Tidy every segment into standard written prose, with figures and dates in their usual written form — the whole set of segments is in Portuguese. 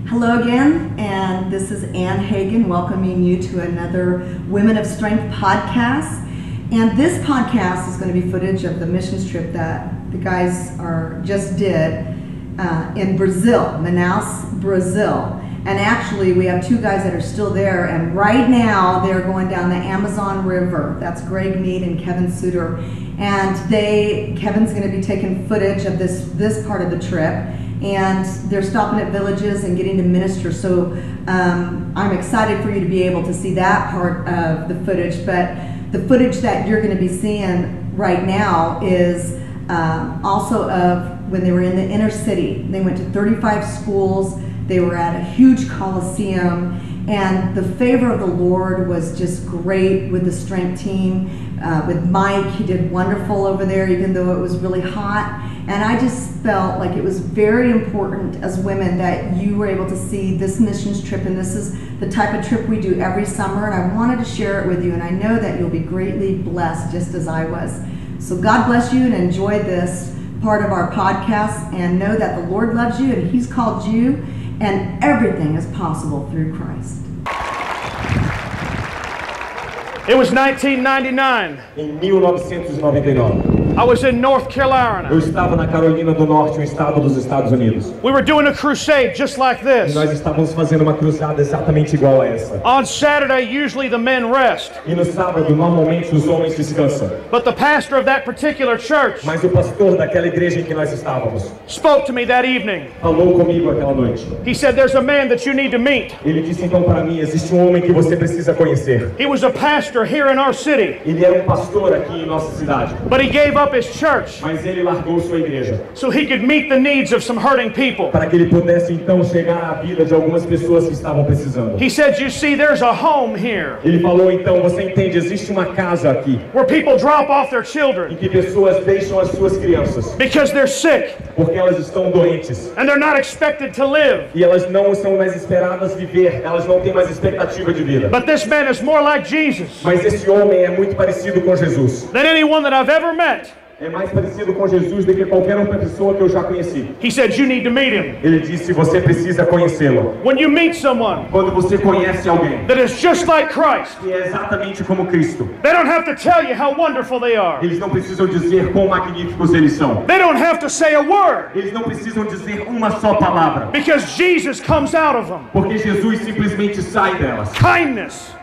Hello again, and this is Ann Hagen welcoming you to another Women of Strength podcast. And this podcast is going to be footage of the missions trip that the guys just did in Brazil, Manaus, Brazil. And actually, we have two guys that are still there, and right now they're going down the Amazon River. That's Greg Mead and Kevin Suter. And Kevin's going to be taking footage of this part of the trip. And they're stopping at villages and getting to minister. So I'm excited for you to be able to see that part of the footage. But the footage that you're going to be seeing right now is also of when they were in the inner city. They went to 35 schools. They were at a huge coliseum. And the favor of the Lord was just great with the strength team. With Mike, he did wonderful over there, even though it was really hot. And I just felt like it was very important as women that you were able to see this missions trip, and this is the type of trip we do every summer, and I wanted to share it with you, and I know that you'll be greatly blessed just as I was. So God bless you and enjoy this part of our podcast, and know that the Lord loves you and He's called you, and everything is possible through Christ. It was 1999. Em 1999. I was in North Carolina. Eu estava na Carolina do Norte, um estado dos Estados Unidos. We were doing a crusade just like E this. nós estávamos fazendo uma cruzada exatamente igual a essa. On Saturday, usually the men rest. E no sábado, normalmente, os homens descansam. But the pastor of that particular church Mas o pastor daquela igreja em que nós estávamos spoke to me that evening. falou comigo aquela noite. He said, there's a man that you need to meet. Ele disse então para mim, existe um homem que você precisa conhecer. He was a pastor here in our city. Ele era um pastor aqui em nossa cidade. But he gave up his church Mas ele largou sua igreja so he could meet the needs of some hurting people. para que ele pudesse então chegar à vida de algumas pessoas que estavam precisando. He said, you see, there's a home here Ele falou então, você entende, existe uma casa aqui where people drop off their em children que pessoas deixam as suas crianças because they're sick porque elas estão doentes and they're not expected to live. e elas não são mais esperadas viver, elas não têm mais expectativa de vida. But this man is more like Jesus Mas esse homem é muito parecido com Jesus. than anyone that I've ever met. É mais parecido com Jesus do que qualquer outra pessoa que eu já conheci. He said, you need to meet him. Ele disse, você precisa conhecê-lo. When you meet someone Quando você conhece alguém that is just like Christ, que é exatamente como Cristo, they don't have to tell you how wonderful they are. eles não precisam dizer quão magníficos eles são. They don't have to say a word Eles não precisam dizer uma só palavra, because Jesus comes out of them. porque Jesus simplesmente sai delas. Kindness,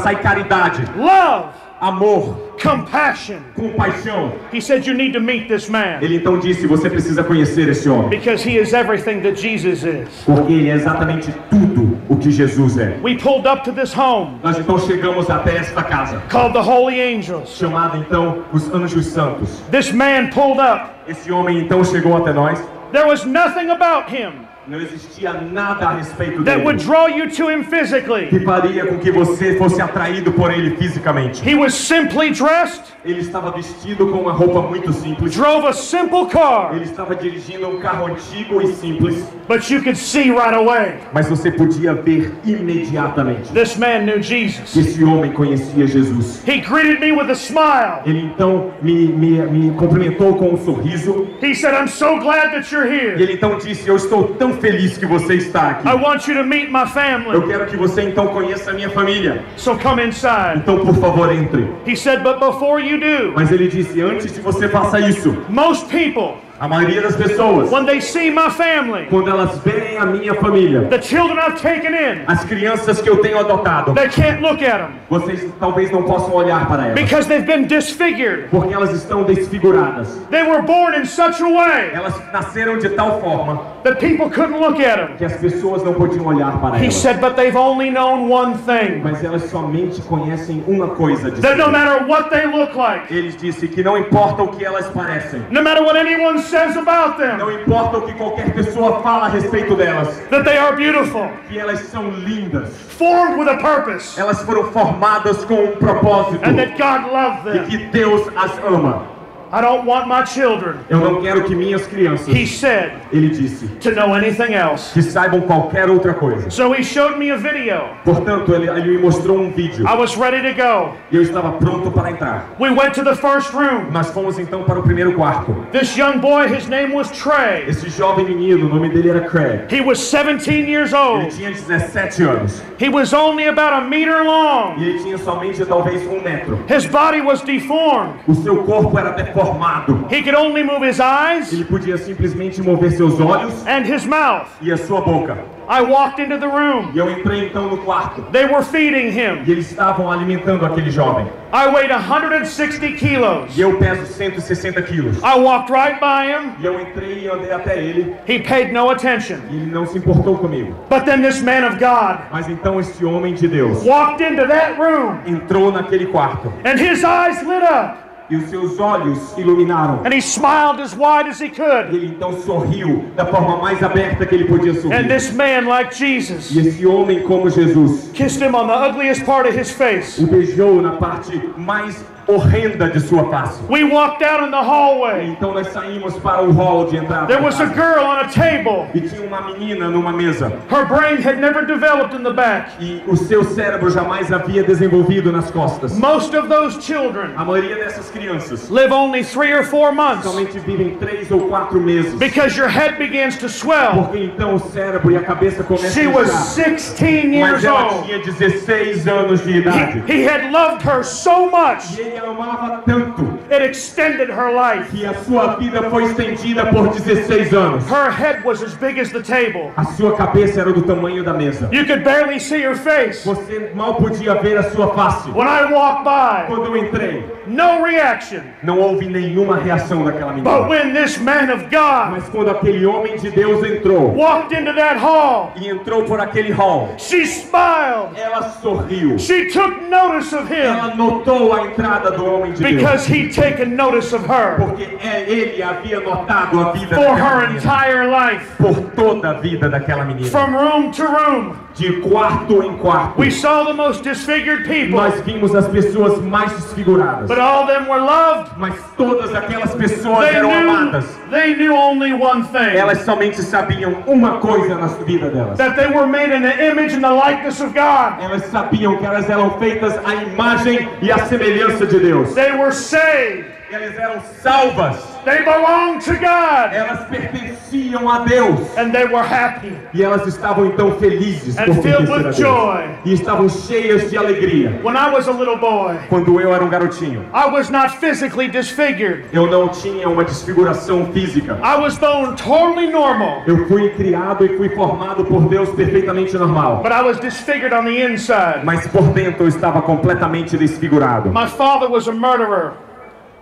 Sai caridade, love, amor, compassion. compaixão. He said, you need to meet this man Ele então disse, você precisa conhecer esse homem, because he is everything that Jesus is. porque ele é exatamente tudo o que Jesus é. We pulled up to this home Nós então chegamos até esta casa, called the Holy Angels. chamada então os Anjos Santos. This man pulled up. Esse homem então chegou até nós. There was nothing about him Não existia nada a respeito that would dele draw you to him physically. que faria com que você fosse atraído por ele fisicamente. He was simply dressed, Ele estava vestido com uma roupa muito simples. drove a simple car, Ele estava dirigindo um carro antigo e simples, but you could see right away mas você podia ver imediatamente this man knew Jesus. que esse homem conhecia Jesus. He greeted me with a smile. Ele então me cumprimentou com um sorriso. He said, I'm so glad that you're E here. ele então disse, eu estou tão feliz que você está aqui. I want you to meet my Eu family. quero que você então conheça a minha família. So come inside. Então, por favor, entre. He said, but before you do, Mas ele disse, antes de você faça isso, most people, a maioria das pessoas, when they see my family, quando elas veem a minha família, the children I've taken in, as crianças que eu tenho adotado, they can't look at them vocês talvez não possam olhar para elas, because they've been disfigured. porque elas estão desfiguradas. They were born in such a way Elas nasceram de tal forma that people couldn't look at them. que as pessoas não podiam olhar para He elas. said, but they've only known one thing, Mas elas somente conhecem uma coisa de that no si. matter what they look like, Eles disse que não importa o que elas parecem, no matter what anyone says about them, não importa o que qualquer pessoa fala a respeito delas, that they are beautiful, que elas são lindas. formed with a purpose, Elas foram formadas com um propósito and that God loved e them. que Deus as ama. I don't want my children, eu não quero que minhas crianças, he said, ele disse, to know anything else. que saibam qualquer outra coisa. So he showed me a video. Portanto, ele me mostrou um vídeo I was ready to go. e eu estava pronto para entrar. We went to the first room. Nós fomos então para o primeiro quarto. This young boy, his name was Trey. Esse jovem menino, o nome dele era Craig. He was 17 years Ele old. tinha 17 anos He was only about a meter long. e ele tinha somente talvez 1 metro. His body was deformed. O seu corpo era deformado. He could only move his eyes Ele podia simplesmente mover seus olhos and his mouth. e a sua boca. I walked into the room. E eu entrei então no quarto. They were feeding him. E eles estavam alimentando aquele jovem. I weighed 160 kilos. E eu peso 160 quilos. I walked right by him. E eu entrei e andei até ele. He paid no attention. E ele não se importou comigo. But then this man of God Mas então este homem de Deus walked into that room entrou naquele quarto. and his eyes lit up E os seus olhos iluminaram. and he smiled as wide as he could. Ele então sorriu da forma mais aberta que ele podia And sorrir. this man, like Jesus, E esse homem, como Jesus, kissed him on the ugliest part of his face. o beijou na parte mais horrenda de sua face. We walked out in the hallway. Então nós saímos para o hall de entrada. There was a girl on a table. E tinha uma menina numa mesa. Her brain had never developed in the back. E o seu cérebro jamais havia desenvolvido nas costas. Most of those children A maioria dessas crianças live only 3 or 4 months somente vivem 3 ou 4 meses. because your head begins to swell. Porque então o cérebro e a cabeça começam She a was inchar. 16 Mas years ela old. tinha 16 anos de idade. He had loved her so E much, ele a amava tanto it extended her life. que a sua vida foi estendida por 16 anos. Her head was as big as the table. A sua cabeça era do tamanho da mesa. You could barely see her face. Você mal podia ver a sua face. When I walked by, Quando eu entrei, no reaction. não houve nenhuma reação daquela But menina. when this man of God Mas quando aquele homem de Deus entrou walked into that hall, e entrou por aquele hall, she smiled. ela sorriu. She took notice of him Ela notou a entrada do homem de Deus. because he'd taken notice of her Porque ele havia notado a vida for daquela her menina. entire life. Por toda a vida daquela menina. From room to room, De quarto em quarto. we saw the most disfigured people, Nós vimos as pessoas mais desfiguradas. but all of them were loved. Mas todas aquelas pessoas eram amadas. They knew only one thing, Elas somente sabiam uma coisa na vida delas. that they were made in the image and the likeness of God. Elas sabiam que elas eram feitas à imagem e à semelhança de Deus. They were saved. Elas eram salvas. They belonged to God. Elas pertenciam a Deus. And they were happy E elas estavam então felizes and por filled pertencer a with Deus. joy. E estavam cheias de alegria. When I was a little boy, Quando eu era um garotinho, I was not physically disfigured. eu não tinha uma desfiguração física. I was born totally normal, Eu fui criado e fui formado por Deus perfeitamente normal. but I was disfigured on the inside. Mas por dentro eu estava completamente desfigurado. My father was a murderer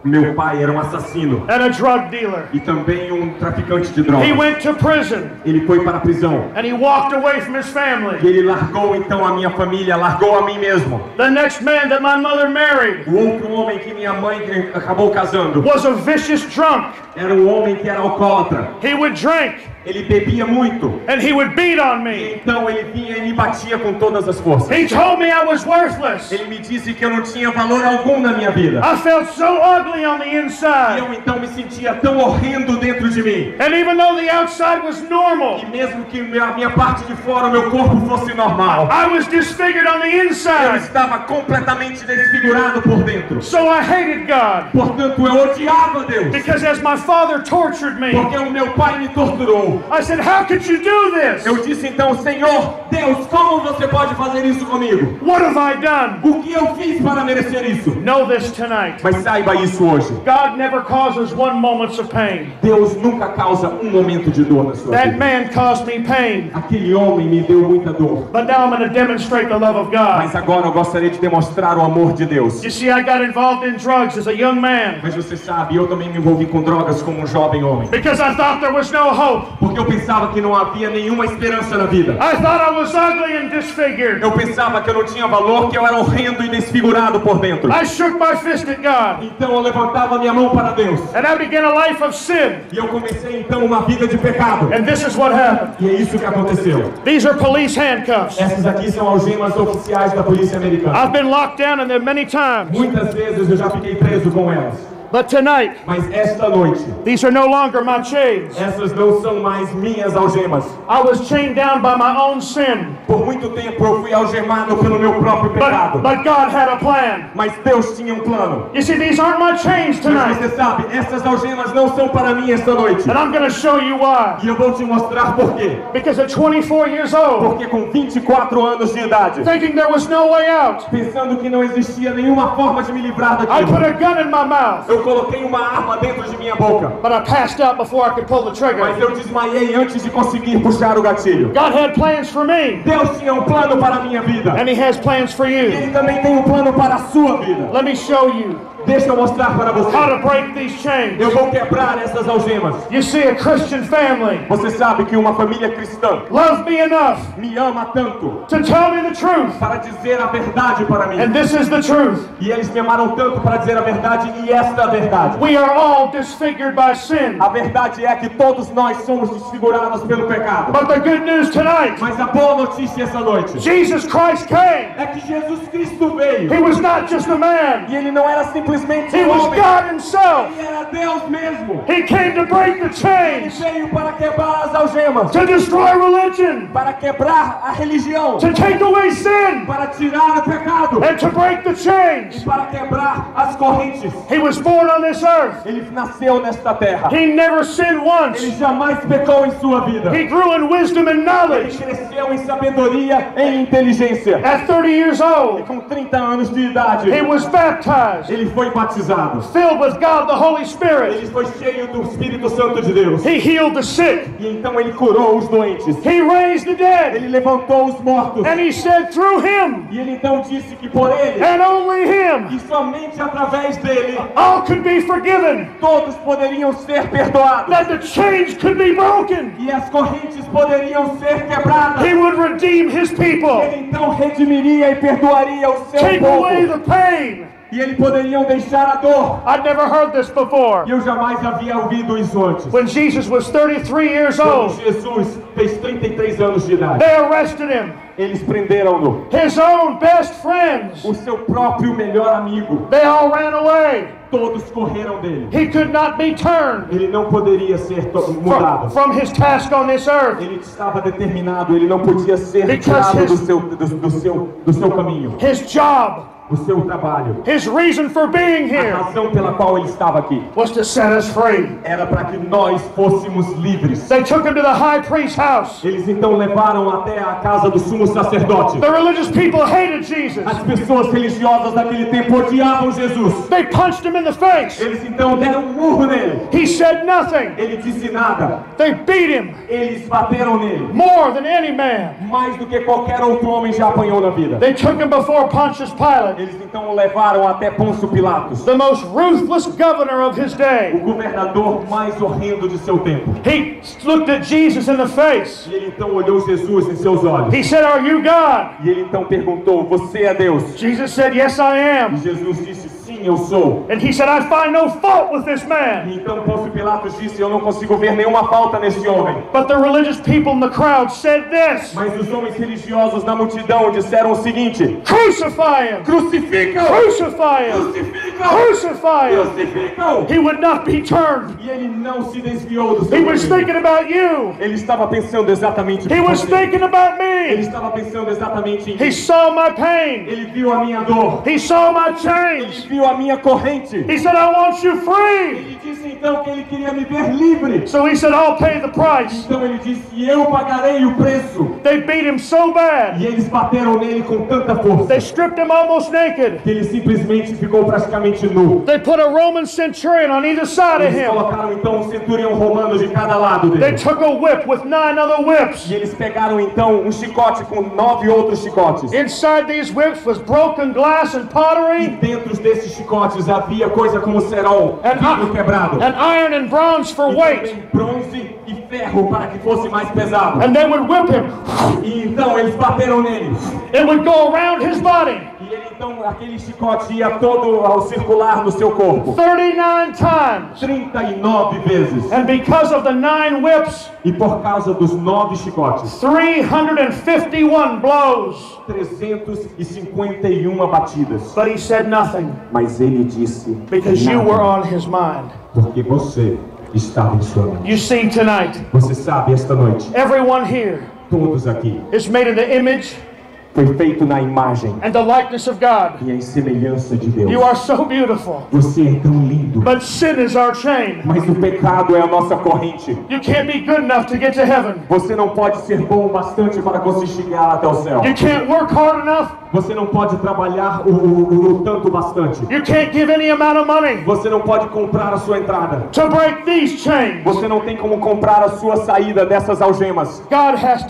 Meu pai era um assassino and a drug dealer. e também um traficante de He drogas. went to prison Ele foi para a prisão. and he walked away from his E family. ele largou então a minha família, largou a mim mesmo. The next man that my mother married O outro homem que minha mãe acabou casando was a vicious drunk. era um homem que era alcoólatra. He would drink Ele bebia muito. and he would beat on me. Então ele vinha e me batia com todas as forças. He told me I was worthless. Ele me disse que eu não tinha valor algum na minha vida. I felt so ugly on the E inside. eu então me sentia tão horrendo dentro de mim. And even though the outside was normal, E mesmo que a minha parte de fora, o meu corpo fosse normal, I was disfigured on the eu inside. estava completamente desfigurado por dentro. So I hated God Portanto, eu odiava Deus. because as my father tortured me, Porque o meu pai me torturou. I said, how could you do this? Eu disse então, Senhor, Deus, como você pode fazer isso comigo? What have I done? O que eu fiz para merecer isso? Know this tonight. Mas saiba isso hoje. God never causes one moment of pain. Deus nunca causa um momento de dor na sua That vida. man caused me pain. Aquele homem me deu muita dor. But now I'm going to demonstrate the love of God. Mas agora eu gostaria de demonstrar o amor de Deus. You see, I got involved in drugs as a young man Mas você sabe, eu também me envolvi com drogas como um jovem homem. because I thought there was no hope. Porque eu pensava que não havia nenhuma esperança na vida. I thought I was ugly and disfigured. Eu pensava que eu não tinha valor, que eu era horrendo e desfigurado por dentro. I shook my fist at God Então eu levantava minha mão para Deus. and I began a life of sin. E eu comecei então uma vida de pecado. And this is what happened. E é isso que aconteceu. These are police handcuffs. Essas aqui são algemas oficiais da polícia americana. I've been locked down in them many times. Muitas vezes eu já fiquei preso com elas. But tonight, Mas esta noite, these are no longer my chains. essas não são mais minhas algemas. I was chained down by my own sin. Por muito tempo eu fui algemado pelo meu próprio pecado. But God had a plan. Mas Deus tinha um plano. You see, these aren't my chains Mas tonight. você sabe, essas algemas não são para mim esta noite. And I'm going to show you why. E eu vou te mostrar por quê. Because at 24 years old, Porque com 24 anos de idade, thinking there was no way out, pensando que não existia nenhuma forma de me livrar I put daquilo, a gun in my mouth. eu coloquei uma arma dentro de minha boca. But I passed out before I could pull the Mas trigger. eu desmaiei antes de conseguir puxar o gatilho. God had plans for me. Deus tinha um plano para a minha vida. And He has plans for E you. Ele também tem um plano para a sua vida. Let me show you Deixa eu mostrar para how você. to break these chains. Eu vou quebrar essas algemas. You see, a Christian family Você sabe que uma família cristã loves me enough me ama tanto to tell me the truth. para dizer a verdade para mim. And this is the truth. E eles me amaram tanto para dizer a verdade, e esta é a verdade. We are all disfigured by sin. A verdade é que todos nós somos desfigurados pelo pecado. But the good news tonight, Mas a boa notícia essa noite Jesus Christ came. é que Jesus Cristo veio. He was not just a man. E ele não era simplesmente He um was homem. God Himself. Ele era Deus mesmo. He came to break the Ele chains, veio para quebrar as algemas, to destroy religion, para quebrar a religião, to take away sin, para tirar o pecado and to break the e chains. para quebrar as correntes. He was born on this earth. Ele nasceu nesta terra. He never sinned Ele once. jamais pecou em sua vida. He grew in wisdom and Ele knowledge. cresceu em sabedoria e em inteligência. At 30 years E old, com 30 anos de idade, he was baptized, ele foi batizado. filled with God the Holy Spirit. Ele foi cheio do Espírito Santo de Deus. He healed the sick. E então ele curou os doentes. He raised the dead. Ele levantou os mortos. And He said through Him, E ele então disse que por ele, and only Him, e somente através dele, all could be forgiven, todos poderiam ser perdoados. that the chains could be broken. E as correntes poderiam ser quebradas. He would redeem His people, Ele então redimiria e perdoaria o seu take away povo. the pain. E eles poderiam deixar a dor. I'd never heard this before. E eu jamais havia ouvido isso antes. When Jesus was 33 years Quando old, Jesus fez 33 anos de idade, they arrested Him. eles prenderam-no. His own best friends, O seu próprio melhor amigo. they all ran away. Todos correram dele. He could not be turned Ele não poderia ser mudado. from His task on this earth. Ele estava determinado, ele não podia ser Because tirado his- do seu caminho, His job, do seu trabalho. His reason for being A here razão pela qual ele estava aqui was to set us free. era para que nós fôssemos livres. They took Him to the high priest's house. Eles então levaram até a casa do sumo sacerdote. The religious people hated Jesus. As pessoas religiosas daquele tempo odiavam Jesus. They punched Him in the face. Eles então deram um murro nele. He said nothing. Ele disse nada. They beat Him Eles bateram nele. more than any man. Mais do que qualquer outro homem já apanhou na vida. They took Him before Pontius Pilate, Eles então o levaram até Pôncio Pilatos, the most ruthless governor of his o day. governador mais horrendo de seu tempo. He looked at Jesus in the face. E ele então olhou Jesus em seus olhos. He said, "Are you God?" E ele então perguntou: você é Deus? Jesus said, "Yes, I E am." Jesus disse: sim, eu sou. And he said, "I find no fault with this man." E então Pôncio Pilatos disse: eu não consigo ver nenhuma falta nesse homem. But the religious people in the crowd said this: Mas os homens religiosos na multidão disseram o seguinte: "Crucify him! crucificam! Crucify him! Crucificam! Crucify him!" Crucificam! He would not be turned. E ele não se desviou do He seu was caminho. thinking about you. Ele estava pensando exatamente He em was você. thinking about Ele me. estava pensando exatamente em He mim. saw my pain. Ele viu a minha dor. He saw my Ele chains. viu a minha corrente. He said, "I want you free." Ele disse então que ele queria me ver livre. So he said, "I'll pay the price." Então ele disse: eu pagarei o preço. They beat him so bad. E eles bateram nele com tanta força They stripped him almost naked. que ele simplesmente ficou praticamente nu. They put a Roman centurion on either side of Eles him. colocaram então um centurião romano de cada lado They dele. took a whip with 9 other whips. E eles pegaram então um chicote com 9 outros chicotes. Inside these whips was broken glass and E pottery, dentro desses chicotes havia coisa como cerol, vidro quebrado. and iron and bronze for E weight. também bronze e ferro para que fosse mais pesado. And they would whip him. E então eles bateram nele. It would go around his body. E ele então, aquele chicote ia todo ao circular no seu corpo 39 times. 39 vezes. And because of the 9 whips, E por causa dos 9 chicotes, 351 blows. 351 batidas. But he said nothing Mas ele disse because you nada, were on his mind. porque você estava em sua mente. You see tonight, Você sabe, esta noite, everyone here todos aqui, is made in the image foi feito na imagem and the likeness of God. e em semelhança de Deus. You are so beautiful. Você é tão lindo, But sin is our chain. mas o pecado é a nossa corrente. You can't be good enough to get to heaven. Você não pode ser bom o bastante para conseguir chegar até o céu. You can't work hard enough. Você não pode trabalhar o tanto bastante. You can't give any amount of money Você não pode comprar a sua entrada. to break these chains. Você não tem como comprar a sua saída dessas algemas. God has to